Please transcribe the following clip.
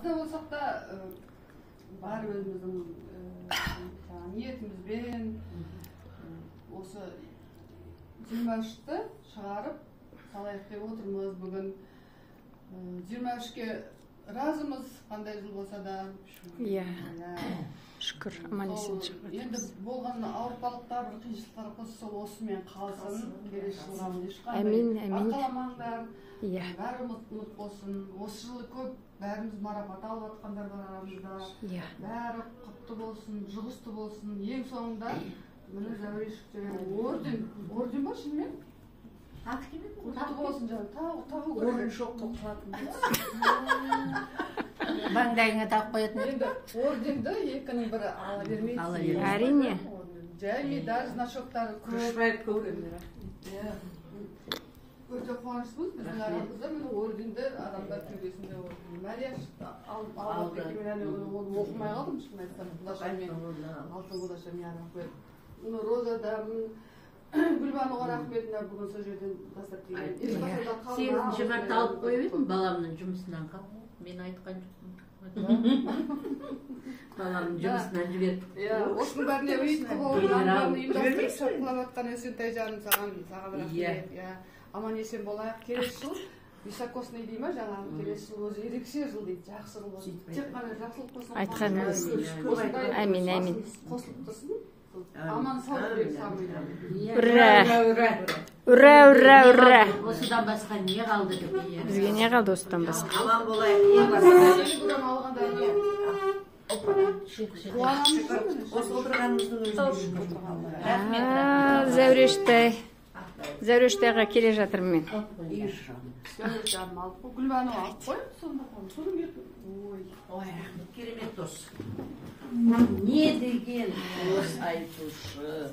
да болсақ та бар өзіміздің ниетімізбен осы 23-ті шығарып салайық деп отырмыз. Бүгін 23-ке разымыз, қандай жыл болса да. Шүкір, аман-есен шығып жатырмыз. Енді болған ауыртпалықтар, қиыншылықтар қосса осымен қалсын. Келесі жылға ешқандай арқаламаңдар. Бәрі ұмыт болсын. Осы жылы көп бәріміз марапат алып жатқандар бар арамызда. Бәрі құтты болсын, жұғысты болсын. Ең соңында міне Зәурешевке орден ба шынымен? Құтты болсын жаңағы. Тағы орын жоқ қылатын. Маңдайыңа тағып қоятын. Енді орденді екінің бірі ала бермейді. Әрине. Жай медаль, значоктары көп. Өте қуаныштымыз. Біздің арамызда міне орденді адамдар кеудесінде Марияш алып мен оны оқымай қалдым, шын айтсам. Алтын Құдашам рахмет. Розада, Гүлбануға рахметіне бүгін сол жерден бастап деген. 8-ші марта алып қойып едім баламның жұмысынан қалып. Мен айтқан жоқпын. Баламның жұмысынан жібердік. Осының бәріне ұйытқы болып, бәрін ұйымдастырып шапқылап атқан Есентай жаным саған рахмет. Аман-есен болайық. Келесі жыл високосный дей ма, жаңағы келесі жыл өзі ерекше жыл дейді, жақсы жыл болсын. Тек қана жақсылық болсын. Айтқаныңыз. Әмин. Қосылып тұрсын. Аман сау деп самый. Ура! Осыдан басқа не қалды деп. Бізге не қалды осыдан басқа? Аман болайық. Осы отырғанымыздың өзі. Зәурештайға келе жатырмын мен. Гүлбану алып қой, соның Ой, керемет дос. Не деген дос айтушы.